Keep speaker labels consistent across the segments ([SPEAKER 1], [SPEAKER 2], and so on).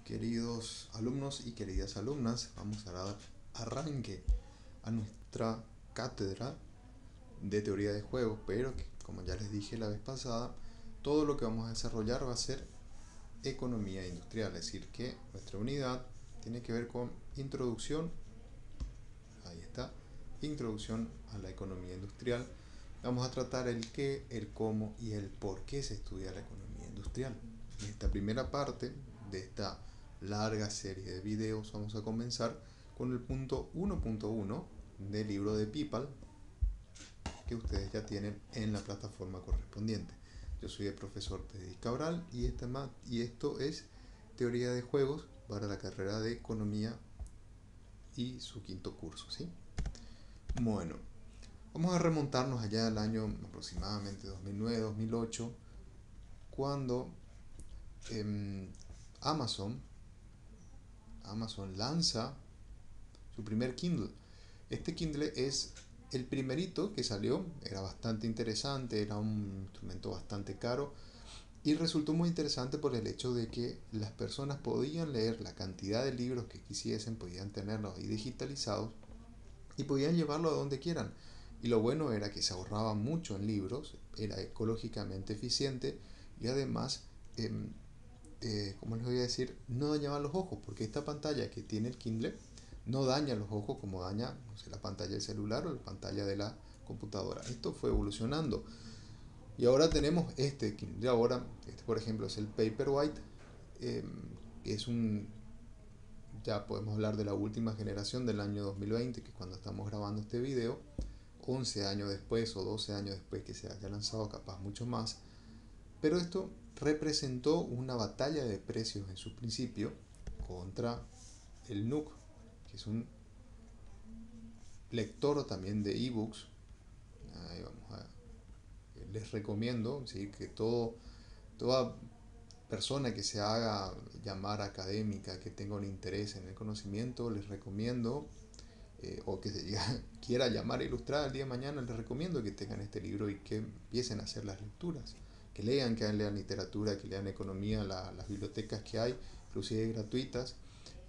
[SPEAKER 1] Queridos alumnos y queridas alumnas, vamos a dar arranque a nuestra cátedra de teoría de juegos, pero que, como ya les dije la vez pasada, todo lo que vamos a desarrollar va a ser economía industrial, es decir, que nuestra unidad tiene que ver con introducción, ahí está, introducción a la economía industrial. Vamos a tratar el qué, el cómo y el por qué se estudia la economía industrial. En esta primera parte de esta larga serie de videos vamos a comenzar con el punto 1.1 del libro de Pipal que ustedes ya tienen en la plataforma correspondiente. Yo soy el profesor Teddy Cabral y esto es teoría de juegos para la carrera de economía y su quinto curso, ¿sí? Bueno, vamos a remontarnos allá al año aproximadamente 2009-2008, cuando eh, Amazon, Amazon lanza su primer Kindle. Este Kindle es el primerito que salió, era bastante interesante, era un instrumento bastante caro y resultó muy interesante por el hecho de que las personas podían leer la cantidad de libros que quisiesen, podían tenerlos ahí digitalizados y podían llevarlo a donde quieran. Y lo bueno era que se ahorraba mucho en libros, era ecológicamente eficiente y además, ¿cómo les voy a decir? No dañaba los ojos, porque esta pantalla que tiene el Kindle no daña los ojos como daña, no sé, la pantalla del celular o la pantalla de la computadora. Esto fue evolucionando. Y ahora tenemos este Kindle. Ahora, este por ejemplo es el Paperwhite, eh, es un, ya podemos hablar de la última generación del año 2020, que es cuando estamos grabando este video, 11 años después o 12 años después que se haya lanzado, capaz mucho más. Pero esto representó una batalla de precios en su principio contra el Nook, que es un lector también de ebooks. Ahí vamos a, les recomiendo, ¿sí?, que toda persona que se haga llamar académica, que tenga un interés en el conocimiento, les recomiendo, o que se quiera llamar a ilustrar el día de mañana, les recomiendo que tengan este libro y que empiecen a hacer las lecturas, que lean literatura, que lean economía, las bibliotecas que hay, inclusive gratuitas,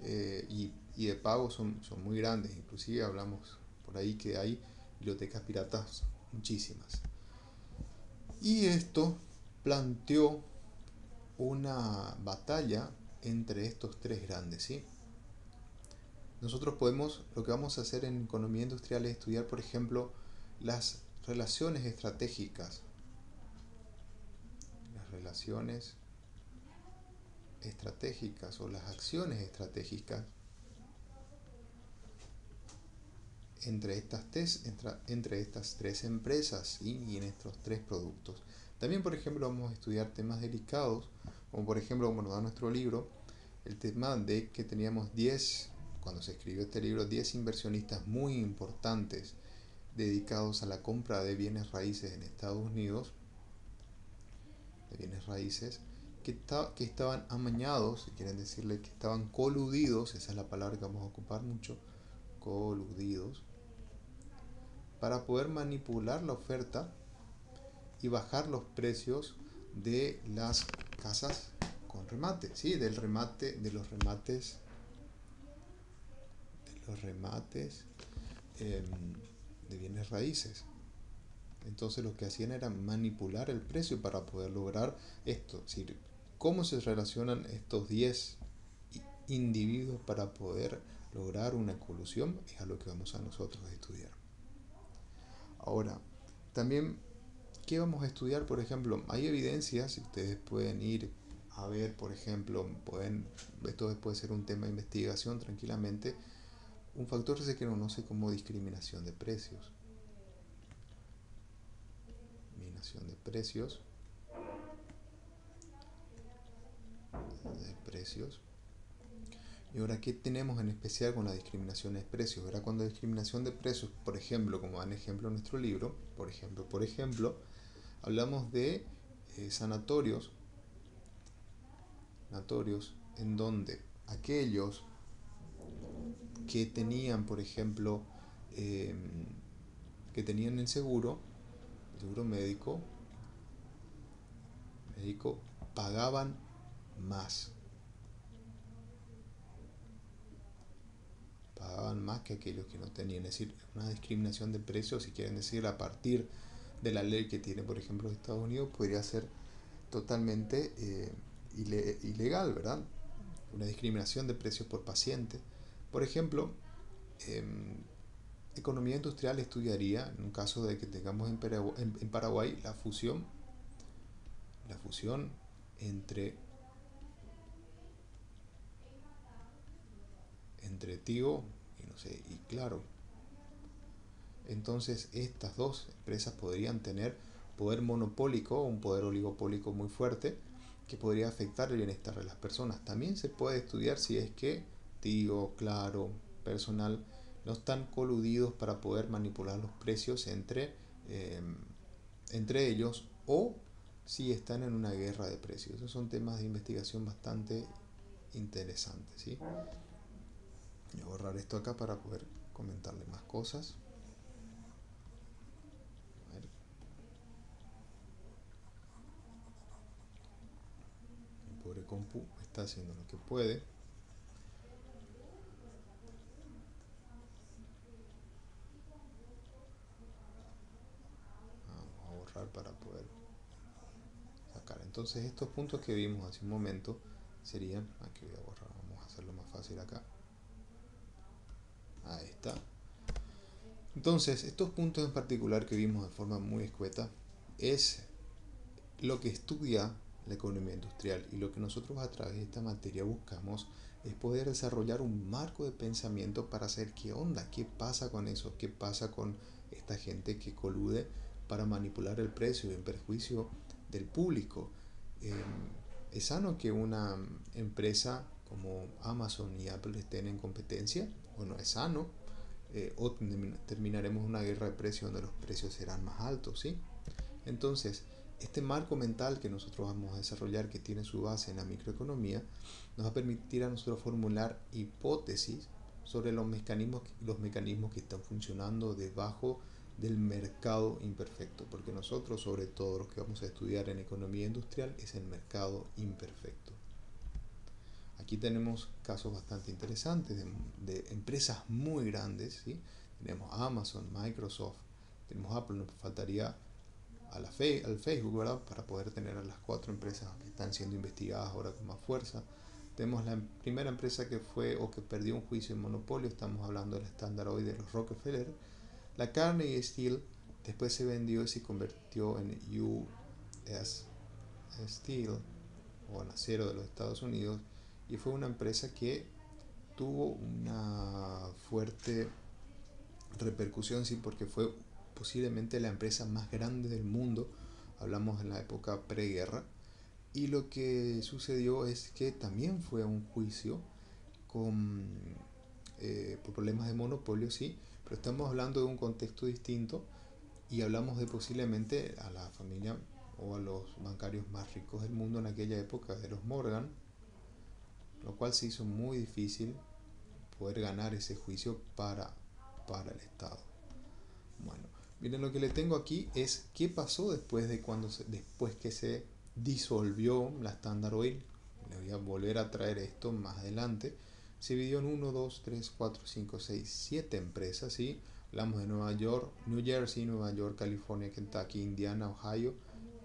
[SPEAKER 1] y de pago son muy grandes, inclusive hablamos por ahí que hay bibliotecas piratas muchísimas. Y esto planteó una batalla entre estos tres grandes, ¿sí? Nosotros lo que vamos a hacer en economía industrial es estudiar, por ejemplo, las relaciones estratégicas, las relaciones estratégicas o las acciones estratégicas entre estas tres empresas, ¿sí?, y en estos tres productos. También, por ejemplo, vamos a estudiar temas delicados, como por ejemplo, como nos da nuestro libro, el tema de que teníamos 10, cuando se escribió este libro, 10 inversionistas muy importantes dedicados a la compra de bienes raíces en Estados Unidos, de bienes raíces, que estaban amañados, si quieren decirle que estaban coludidos, esa es la palabra que vamos a ocupar mucho, coludidos, para poder manipular la oferta y bajar los precios de las casas con remate, ¿sí? Del remate, de los remates eh, de bienes raíces. Entonces lo que hacían era manipular el precio para poder lograr esto. Es decir, cómo se relacionan estos 10 individuos para poder lograr una colusión es a lo que vamos a nosotros a estudiar. Ahora, también, ¿qué vamos a estudiar? Por ejemplo, hay evidencias, si ustedes pueden ir a ver, por ejemplo, esto puede ser un tema de investigación tranquilamente, un factor que se conoce como discriminación de precios. Discriminación de precios. Y ahora, ¿qué tenemos en especial con la discriminación de precios? Ahora, cuando discriminación de precios, por ejemplo, como dan ejemplo en nuestro libro, por ejemplo, hablamos de sanatorios en donde aquellos que tenían, por ejemplo, eh, que tenían el seguro médico, pagaban más. ingresaban más que aquellos que no tenían. Es decir, una discriminación de precios, si quieren decir, a partir de la ley que tiene, por ejemplo, Estados Unidos, podría ser totalmente ilegal, ¿verdad? Una discriminación de precios por paciente. Por ejemplo, economía industrial estudiaría, en un caso de que tengamos en Paraguay la fusión entre Tigo y no sé, y Claro. Entonces estas dos empresas podrían tener poder monopólico o un poder oligopólico muy fuerte que podría afectar el bienestar de las personas. También se puede estudiar si es que Tigo, Claro, Personal no están coludidos para poder manipular los precios eh, entre ellos, o si están en una guerra de precios. Esos son temas de investigación bastante interesantes, ¿sí? Voy a borrar esto acá para poder comentarle más cosas. A ver. Mi pobre compu está haciendo lo que puede. Vamos a borrar para poder sacar. Entonces estos puntos que vimos hace un momento serían, aquí voy a borrar, vamos a hacerlo más fácil acá. Ahí está. Entonces, estos puntos en particular que vimos de forma muy escueta es lo que estudia la economía industrial, y lo que nosotros a través de esta materia buscamos es poder desarrollar un marco de pensamiento para saber qué onda, qué pasa con eso, qué pasa con esta gente que colude para manipular el precio en perjuicio del público. Eh, ¿Es sano que una empresa como Amazon y Apple estén en competencia? ¿O no es sano? O terminaremos una guerra de precios donde los precios serán más altos, ¿sí? Entonces, este marco mental que nosotros vamos a desarrollar, que tiene su base en la microeconomía, nos va a permitir a nosotros formular hipótesis sobre los mecanismos que están funcionando debajo del mercado imperfecto, porque nosotros, sobre todo lo que vamos a estudiar en economía industrial, es el mercado imperfecto. Aquí tenemos casos bastante interesantes de empresas muy grandes, ¿sí? Tenemos Amazon, Microsoft, tenemos Apple, nos faltaría al Facebook, ¿verdad? Para poder tener a las 4 empresas que están siendo investigadas ahora con más fuerza. Tenemos la primera empresa que fue o que perdió un juicio en monopolio, estamos hablando del Standard Oil de los Rockefeller. La Carnegie Steel después se vendió y se convirtió en US Steel, o en acero de los Estados Unidos, y fue una empresa que tuvo una fuerte repercusión, sí, porque fue posiblemente la empresa más grande del mundo, hablamos en la época preguerra, y lo que sucedió es que también fue a un juicio con, por problemas de monopolio, sí, pero estamos hablando de un contexto distinto y hablamos de posiblemente a la familia o a los bancarios más ricos del mundo en aquella época, de los Morgan, lo cual se hizo muy difícil poder ganar ese juicio para el Estado. Bueno, miren, lo que le tengo aquí es qué pasó después de después que se disolvió la Standard Oil. Le voy a volver a traer esto más adelante. Se dividió en 1, 2, 3, 4, 5, 6, 7 empresas, ¿sí? Hablamos de Nueva York, New Jersey, Nueva York, California, Kentucky, Indiana, Ohio,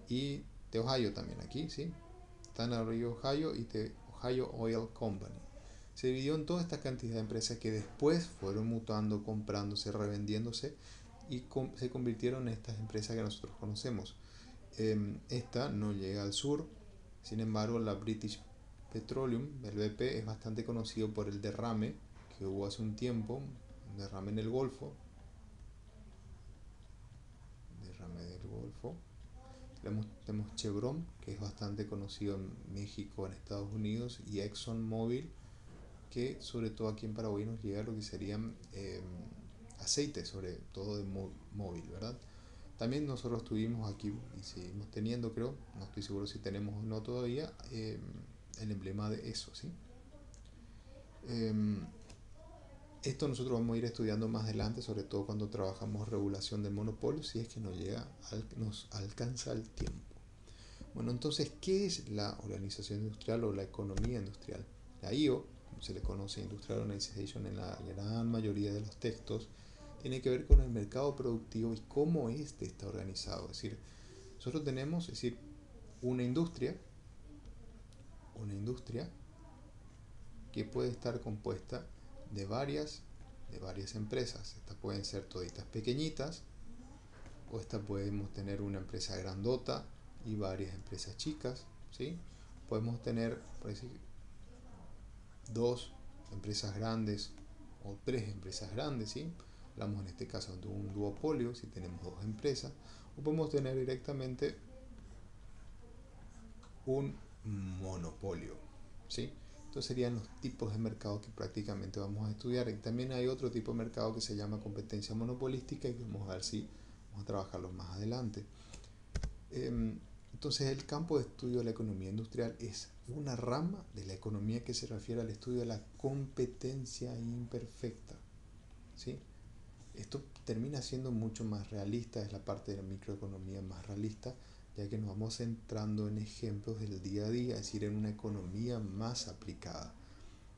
[SPEAKER 1] y de Ohio también aquí, ¿sí? Standard Oil Ohio y de Ohio Oil Company. Se dividió en toda esta cantidad de empresas que después fueron mutando, comprándose, revendiéndose, y se convirtieron en estas empresas que nosotros conocemos. Esta no llega al sur, sin embargo la British Petroleum, el BP, es bastante conocido por el derrame que hubo hace un tiempo, un derrame en el Golfo. Derrame del Golfo. Tenemos Chevron, que es bastante conocido en México, en Estados Unidos, y ExxonMobil, que sobre todo aquí en Paraguay nos llega lo que serían aceite, sobre todo de móvil, ¿verdad? También nosotros tuvimos aquí, y seguimos teniendo, creo, no estoy seguro si tenemos o no todavía, el emblema de eso, ¿sí? Esto nosotros vamos a ir estudiando más adelante, sobre todo cuando trabajamos regulación del monopolio, si es que nos alcanza el tiempo. Bueno, entonces, ¿qué es la organización industrial o la economía industrial? La IO, se le conoce Industrial Organization en la gran mayoría de los textos, tiene que ver con el mercado productivo y cómo éste está organizado. Es decir, nosotros tenemos, es decir, una industria que puede estar compuesta de varias, empresas. Estas pueden ser toditas pequeñitas, o esta podemos tener una empresa grandota y varias empresas chicas, ¿sí? Podemos tener, por decir, dos empresas grandes o tres empresas grandes, ¿sí? Hablamos en este caso de un duopolio si tenemos dos empresas, o podemos tener directamente un monopolio, ¿sí? Estos serían los tipos de mercado que prácticamente vamos a estudiar. Y también hay otro tipo de mercado que se llama competencia monopolística y que vamos a ver si vamos a trabajarlo más adelante. Entonces el campo de estudio de la economía industrial es una rama de la economía que se refiere al estudio de la competencia imperfecta, ¿sí? Esto termina siendo mucho más realista, es la parte de la microeconomía más realista, ya que nos vamos centrando en ejemplos del día a día, es decir, en una economía más aplicada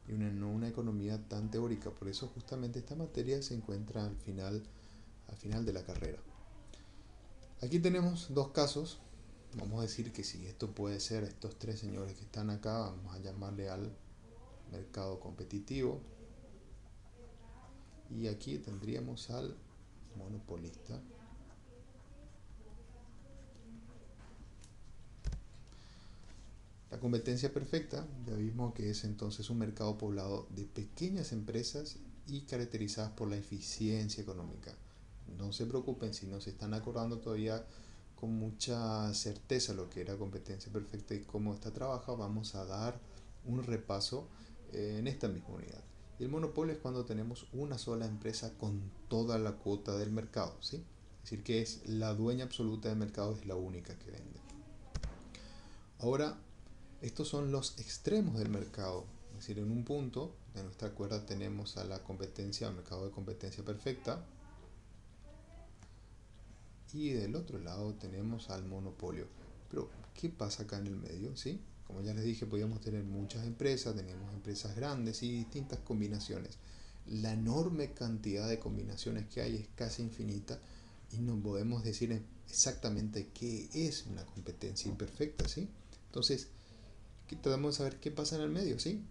[SPEAKER 1] y no una economía tan teórica. Por eso justamente esta materia se encuentra al final de la carrera. Aquí tenemos dos casos. Vamos a decir que si esto puede ser estos tres señores que están acá, vamos a llamarle al mercado competitivo. Y aquí tendríamos al monopolista. La competencia perfecta, ya vimos que es entonces un mercado poblado de pequeñas empresas y caracterizadas por la eficiencia económica. No se preocupen si no se están acordando todavía con mucha certeza lo que era competencia perfecta y cómo está trabajado. Vamos a dar un repaso en esta misma unidad. Y el monopolio es cuando tenemos una sola empresa con toda la cuota del mercado, ¿sí? Es decir, que es la dueña absoluta del mercado, es la única que vende. Ahora, estos son los extremos del mercado. Es decir, en un punto de nuestra cuerda tenemos a la competencia, al mercado de competencia perfecta, y del otro lado tenemos al monopolio. Pero, ¿qué pasa acá en el medio? ¿Sí? Como ya les dije, podíamos tener muchas empresas, teníamos empresas grandes y distintas combinaciones. La enorme cantidad de combinaciones que hay es casi infinita y no podemos decir exactamente qué es una competencia imperfecta, ¿sí? Entonces, tratamos de saber qué pasa en el medio, ¿sí?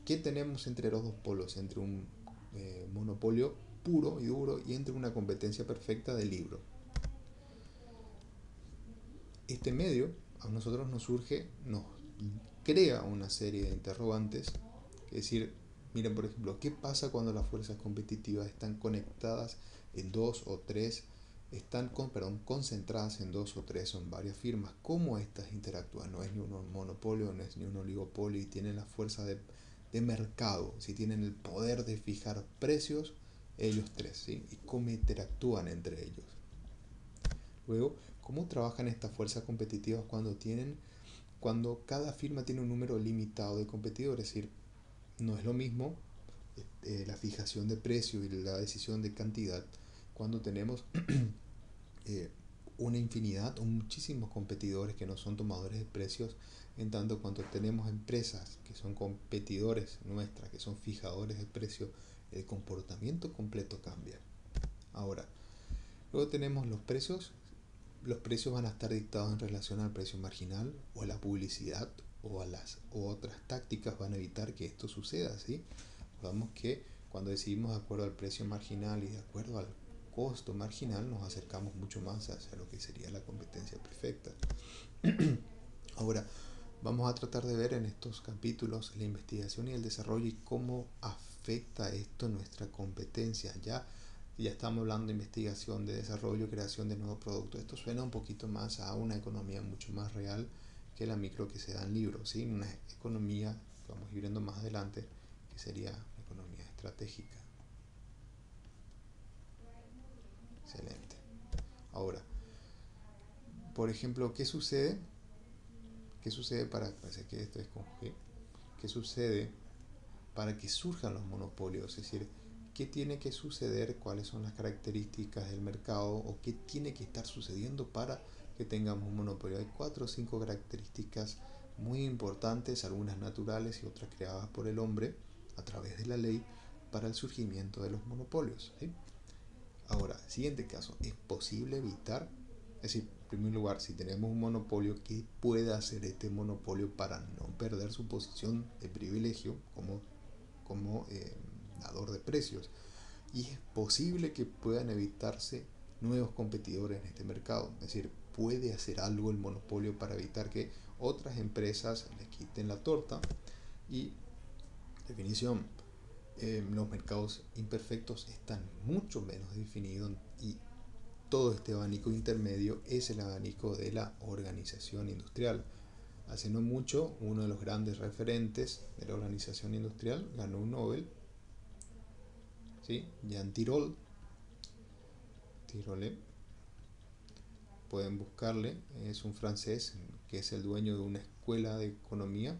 [SPEAKER 1] ¿Qué tenemos entre los dos polos? Entre un monopolio puro y duro y entre una competencia perfecta de libro. Este medio a nosotros nos crea una serie de interrogantes. Es decir, miren por ejemplo, ¿qué pasa cuando las fuerzas competitivas están conectadas en dos o tres, concentradas en dos o tres o en varias firmas? ¿Cómo estas interactúan? No es ni un monopolio, no es ni un oligopolio y tienen la fuerza de mercado, si tienen el poder de fijar precios, ellos tres, ¿sí? Y cómo interactúan entre ellos. Luego, ¿cómo trabajan estas fuerzas competitivas cuando cada firma tiene un número limitado de competidores? Es decir, no es lo mismo la fijación de precio y la decisión de cantidad cuando tenemos una infinidad o muchísimos competidores que no son tomadores de precios, en tanto cuanto tenemos empresas que son competidores nuestras, que son fijadores de precios, el comportamiento completo cambia. Ahora, luego tenemos los precios. Los precios van a estar dictados en relación al precio marginal o a la publicidad o otras tácticas van a evitar que esto suceda, ¿sí? Recordamos que cuando decidimos de acuerdo al precio marginal y de acuerdo al costo marginal nos acercamos mucho más hacia lo que sería la competencia perfecta. Ahora, vamos a tratar de ver en estos capítulos la investigación y el desarrollo y cómo afecta esto nuestra competencia. Ya estamos hablando de investigación, de desarrollo, creación de nuevos productos. Esto suena un poquito más a una economía mucho más real que la micro que se da en libros, ¿sí? Una economía que vamos a ir viendo más adelante, que sería la economía estratégica. Excelente. Ahora, por ejemplo, ¿qué sucede? ¿Qué sucede parece que esto es con G? ¿Qué sucede para que surjan los monopolios? Es decir, ¿qué tiene que suceder? ¿Cuáles son las características del mercado? ¿O qué tiene que estar sucediendo para que tengamos un monopolio? Hay 4 o 5 características muy importantes, algunas naturales y otras creadas por el hombre a través de la ley para el surgimiento de los monopolios, ¿sí? Ahora, siguiente caso, ¿es posible evitar? Es decir, en primer lugar, si tenemos un monopolio, ¿qué puede hacer este monopolio para no perder su posición de privilegio como dador de precios? Y es posible que puedan evitarse nuevos competidores en este mercado. Es decir, puede hacer algo el monopolio para evitar que otras empresas les quiten la torta. Y definición, los mercados imperfectos están mucho menos definidos y todo este abanico intermedio es el abanico de la organización industrial. Hace no mucho, uno de los grandes referentes de la organización industrial ganó un Nobel, ¿sí? Jean Tirole, pueden buscarle, es un francés que es el dueño de una escuela de economía,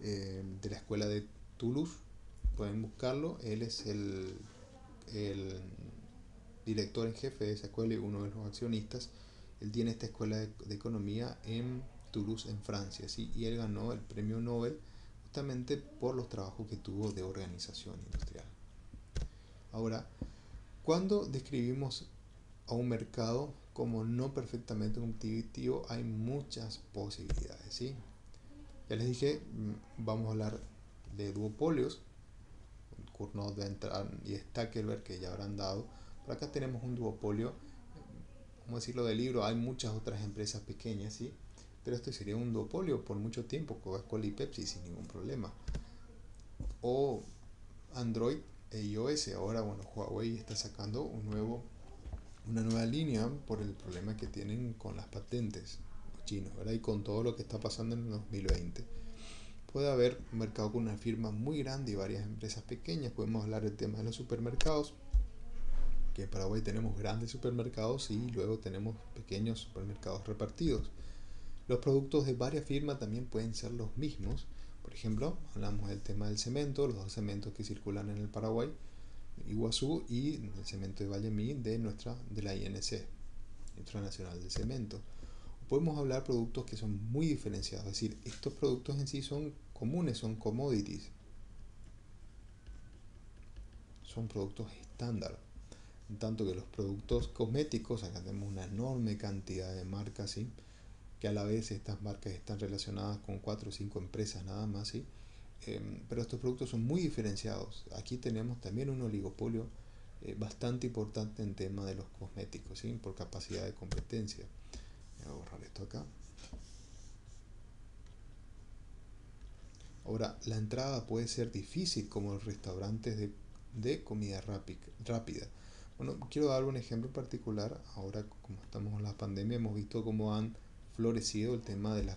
[SPEAKER 1] de la escuela de Toulouse, pueden buscarlo, él es el director en jefe de esa escuela y uno de los accionistas. Él tiene esta escuela de economía en Toulouse, en Francia, ¿sí? Y él ganó el premio Nobel justamente por los trabajos que tuvo de organización industrial. Ahora, cuando describimos a un mercado como no perfectamente competitivo, hay muchas posibilidades, ¿sí? Ya les dije, vamos a hablar de duopolios. Cournot y Stackelberg, que ya habrán dado. Por acá tenemos un duopolio, vamos a decirlo del libro, hay muchas otras empresas pequeñas, ¿sí? Pero esto sería un duopolio por mucho tiempo, Coca-Cola y Pepsi sin ningún problema. O Android e iOS. Ahora, bueno, Huawei está sacando una nueva línea por el problema que tienen con las patentes los chinos, ¿verdad? Y con todo lo que está pasando en el 2020. Puede haber un mercado con una firma muy grande y varias empresas pequeñas. Podemos hablar del tema de los supermercados, que en Paraguay tenemos grandes supermercados y luego tenemos pequeños supermercados repartidos. Los productos de varias firmas también pueden ser los mismos. Por ejemplo, hablamos del tema del cemento, los dos cementos que circulan en el Paraguay, Iguazú, y el cemento de Vallemí de la INC, Industria Nacional del Cemento. Podemos hablar de productos que son muy diferenciados, es decir, estos productos en sí son comunes, son commodities, son productos estándar. En tanto que los productos cosméticos, acá tenemos una enorme cantidad de marcas, ¿sí? Que a la vez estas marcas están relacionadas con 4 o 5 empresas nada más, ¿sí? Pero estos productos son muy diferenciados. Aquí tenemos también un oligopolio bastante importante en tema de los cosméticos, ¿sí? Por capacidad de competencia. Voy a borrar esto acá. Ahora, la entrada puede ser difícil como los restaurantes de comida rápida. Bueno, quiero dar un ejemplo particular. Ahora, como estamos en la pandemia, hemos visto cómo han florecido el tema de la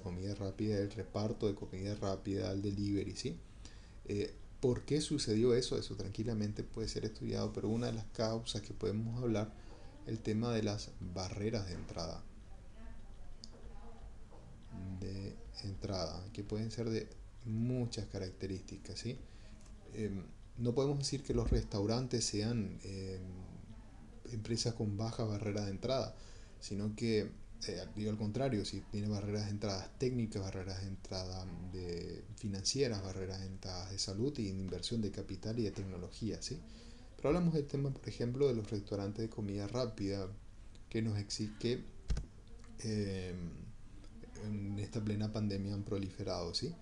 [SPEAKER 1] comida rápida, el reparto de comida rápida, el delivery, ¿sí? ¿Por qué sucedió eso? Eso tranquilamente puede ser estudiado, pero una de las causas que podemos hablar, el tema de las barreras de entrada, que pueden ser de muchas características, ¿sí? Eh, no podemos decir que los restaurantes sean empresas con baja barrera de entrada, sino que digo al contrario, si tiene barreras de entrada técnicas, barreras de entrada financieras, barreras de entrada de salud y de inversión de capital y de tecnología, ¿sí? Pero hablamos del tema, por ejemplo, de los restaurantes de comida rápida que nos exige en esta plena pandemia han proliferado, ¿sí?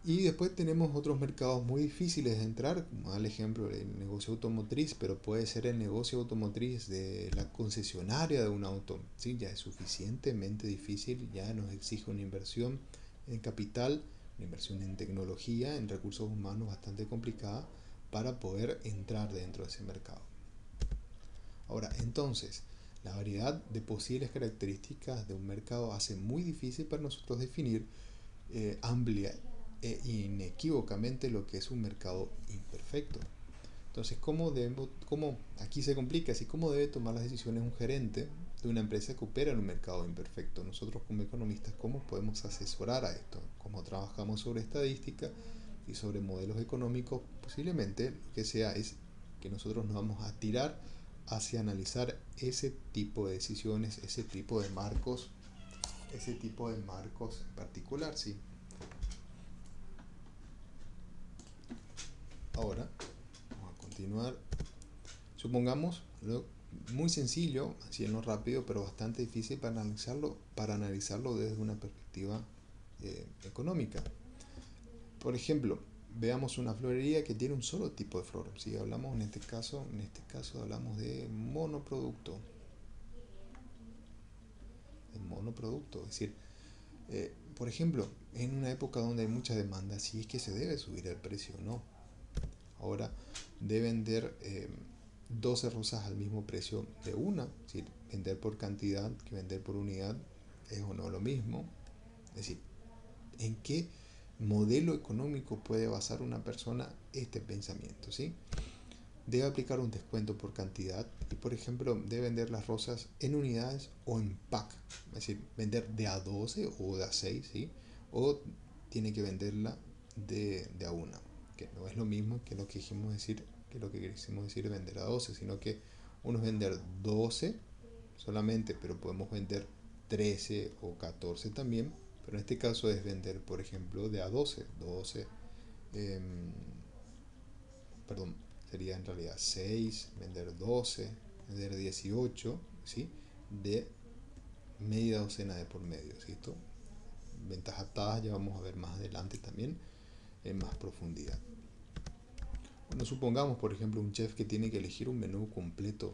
[SPEAKER 1] Y después tenemos otros mercados muy difíciles de entrar, como al ejemplo el negocio automotriz, pero puede ser el negocio automotriz de la concesionaria de un auto, ¿sí? Ya es suficientemente difícil, ya nos exige una inversión en capital, una inversión en tecnología, en recursos humanos bastante complicada para poder entrar dentro de ese mercado. Ahora, entonces, la variedad de posibles características de un mercado hace muy difícil para nosotros definir amplia e inequívocamente lo que es un mercado imperfecto. Entonces, ¿cómo aquí se complica? Así cómo debe tomar las decisiones un gerente de una empresa que opera en un mercado imperfecto. Nosotros como economistas, ¿cómo podemos asesorar a esto? ¿Cómo trabajamos sobre estadística y sobre modelos económicos? Posiblemente lo que sea es que nosotros nos vamos a tirar hacia analizar ese tipo de decisiones, ese tipo de marcos ese tipo de marcos en particular, sí. Ahora, vamos a continuar. Supongamos, muy sencillo, haciendo rápido, pero bastante difícil para analizarlo desde una perspectiva económica. Por ejemplo, veamos una florería que tiene un solo tipo de flor. Si hablamos en este caso hablamos de monoproducto, es decir, por ejemplo, en una época donde hay mucha demanda, si es que se debe subir el precio o no. Ahora, de vender 12 rosas al mismo precio de una, es decir, vender por cantidad que vender por unidad es o no lo mismo. Es decir, ¿en qué modelo económico puede basar una persona este pensamiento? ¿Sí? Debe aplicar un descuento por cantidad y, por ejemplo, debe vender las rosas en unidades o en pack, es decir, vender de a 12 o de a 6, ¿sí? O tiene que venderla de a una, que no es lo mismo que lo que quisimos decir vender a 12, sino que uno es vender 12 solamente, pero podemos vender 13 o 14 también, pero en este caso es vender, por ejemplo, de a 12, eh, perdón, sería en realidad 6, vender 12, vender 18, ¿sí? De media docena de por medio, ¿cierto? Ventas atadas ya vamos a ver más adelante también en más profundidad. Bueno, supongamos, por ejemplo, un chef que tiene que elegir un menú completo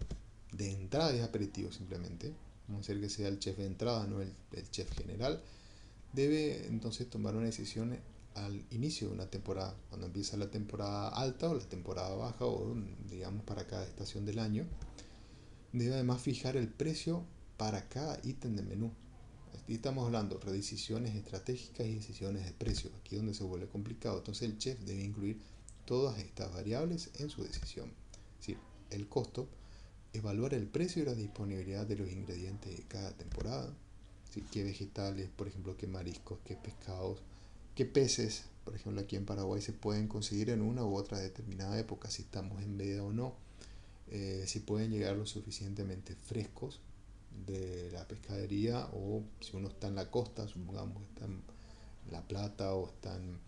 [SPEAKER 1] de entrada y aperitivo simplemente. Vamos a hacer que sea el chef de entrada, no el chef general. Debe entonces tomar una decisión al inicio de una temporada, cuando empieza la temporada alta o la temporada baja, o digamos para cada estación del año. Debe además fijar el precio para cada ítem del menú. Aquí estamos hablando de decisiones estratégicas y decisiones de precio, aquí es donde se vuelve complicado. Entonces el chef debe incluir todas estas variables en su decisión. Es decir, el costo, evaluar el precio y la disponibilidad de los ingredientes de cada temporada, ¿sí? Qué vegetales, por ejemplo, qué mariscos, qué pescados, qué peces, por ejemplo, aquí en Paraguay se pueden conseguir en una u otra determinada época, si estamos en veda o no, si pueden llegar lo suficientemente frescos de la pescadería, o si uno está en la costa, supongamos que está en La Plata o están,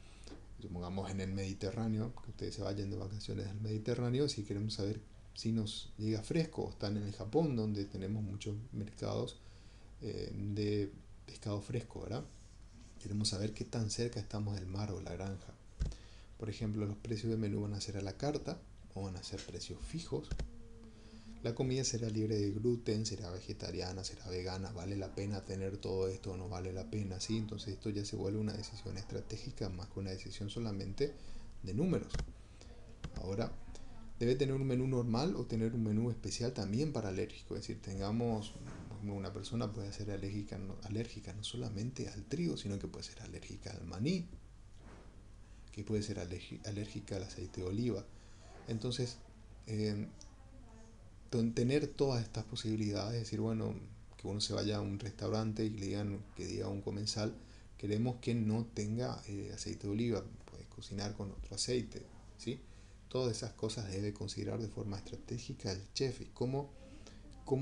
[SPEAKER 1] supongamos, en el Mediterráneo, que ustedes se vayan de vacaciones al Mediterráneo, si queremos saber si nos llega fresco, o están en el Japón, donde tenemos muchos mercados de pescado fresco, ¿verdad? Queremos saber qué tan cerca estamos del mar o la granja. Por ejemplo, los precios de menú van a ser a la carta o van a ser precios fijos. La comida será libre de gluten, será vegetariana, será vegana, ¿vale la pena tener todo esto o no vale la pena? ¿Sí? Entonces esto ya se vuelve una decisión estratégica más que una decisión solamente de números. Ahora, debe tener un menú normal o tener un menú especial también para alérgicos. Es decir, tengamos, una persona puede ser alérgica no solamente al trigo, sino que puede ser alérgica al maní, que puede ser alérgica al aceite de oliva. Entonces, eh, tener todas estas posibilidades, es decir, bueno, que uno se vaya a un restaurante y le digan, que diga a un comensal, queremos que no tenga aceite de oliva, puede cocinar con otro aceite, ¿sí? Todas esas cosas debe considerar de forma estratégica el chef. Y cómo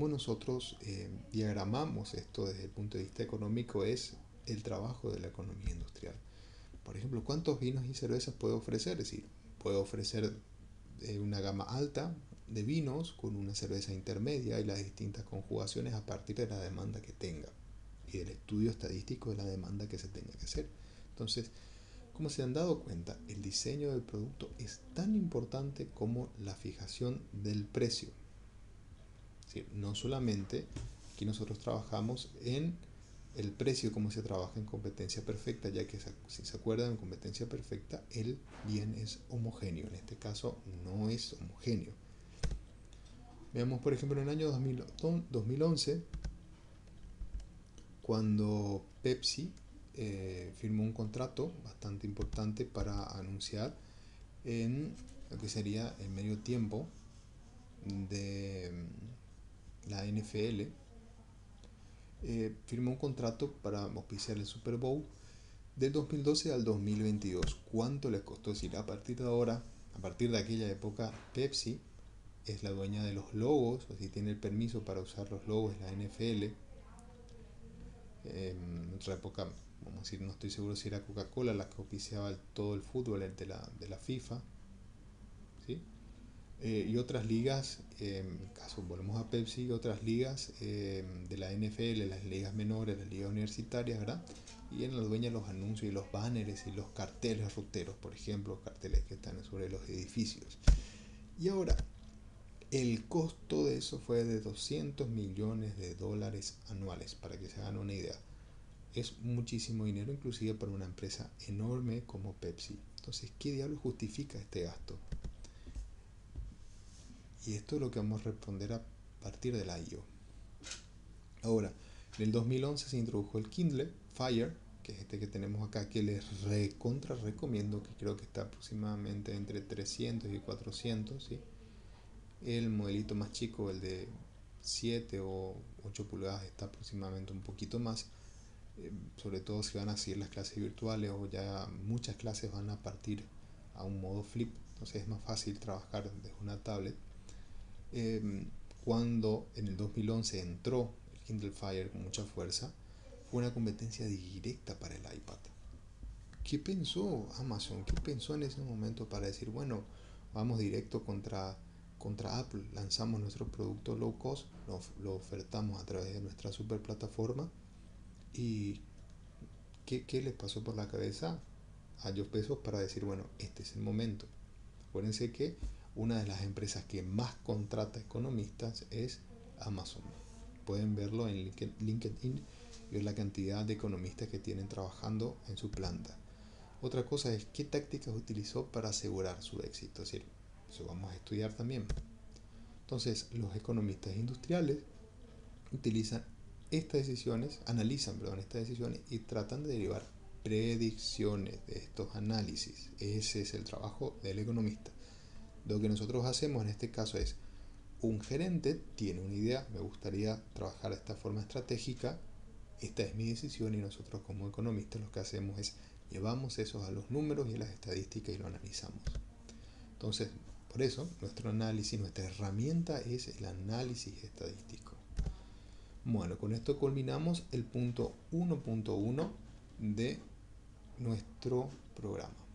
[SPEAKER 1] nosotros diagramamos esto desde el punto de vista económico es el trabajo de la economía industrial. Por ejemplo, ¿cuántos vinos y cervezas puede ofrecer? Es decir, puede ofrecer una gama alta de vinos con una cerveza intermedia y las distintas conjugaciones a partir de la demanda que tenga y del estudio estadístico de la demanda que se tenga que hacer. Entonces, como se han dado cuenta, el diseño del producto es tan importante como la fijación del precio. Es decir, no solamente aquí nosotros trabajamos en el precio como se trabaja en competencia perfecta, ya que si se acuerdan, en competencia perfecta el bien es homogéneo. En este caso no es homogéneo. Veamos, por ejemplo, en el año 2011, cuando Pepsi firmó un contrato bastante importante para anunciar en lo que sería el medio tiempo de la NFL. Firmó un contrato para auspiciar el Super Bowl del 2012 al 2022. ¿Cuánto les costó? Es decir, a partir de ahora, a partir de aquella época, Pepsi es la dueña de los logos, o si tiene el permiso para usar los logos de la NFL. En otra época, vamos a decir, no estoy seguro si era Coca-Cola la que auspiciaba todo el fútbol de la FIFA, ¿sí? Y otras ligas, en caso volvemos a Pepsi, otras ligas de la NFL, las ligas menores, las ligas universitarias, ¿verdad? Y eran las dueñas de los anuncios y los banners y los carteles ruteros, por ejemplo, carteles que están sobre los edificios. Y ahora, el costo de eso fue de 200 millones de dólares anuales, para que se hagan una idea. Es muchísimo dinero, inclusive para una empresa enorme como Pepsi. Entonces, ¿qué diablos justifica este gasto? Y esto es lo que vamos a responder a partir de la I.O. Ahora, en el 2011 se introdujo el Kindle Fire, que es este que tenemos acá, que les recontra recomiendo, que creo que está aproximadamente entre 300 y 400, ¿sí? El modelito más chico, el de 7 o 8 pulgadas, está aproximadamente un poquito más. Sobre todo si van a seguir las clases virtuales o ya muchas clases van a partir a un modo flip, entonces es más fácil trabajar desde una tablet. Cuando en el 2011 entró el Kindle Fire con mucha fuerza, fue una competencia directa para el iPad. ¿Qué pensó Amazon? ¿Qué pensó en ese momento para decir, bueno, vamos directo contra Apple? Lanzamos nuestro producto low cost, lo ofertamos a través de nuestra super plataforma. ¿Y qué les pasó por la cabeza a Jeff Bezos para decir, bueno, este es el momento? Acuérdense que una de las empresas que más contrata economistas es Amazon. Pueden verlo en LinkedIn y ver la cantidad de economistas que tienen trabajando en su planta. Otra cosa es qué tácticas utilizó para asegurar su éxito. Es decir, eso vamos a estudiar también. Entonces, los economistas industriales utilizan estas decisiones, analizan, perdón, estas decisiones y tratan de derivar predicciones de estos análisis. Ese es el trabajo del economista. Lo que nosotros hacemos en este caso es, un gerente tiene una idea, me gustaría trabajar de esta forma estratégica, esta es mi decisión y nosotros como economistas lo que hacemos es llevamos eso a los números y a las estadísticas y lo analizamos. Entonces, por eso nuestro análisis, nuestra herramienta es el análisis estadístico. Bueno, con esto culminamos el punto 1.1 de nuestro programa.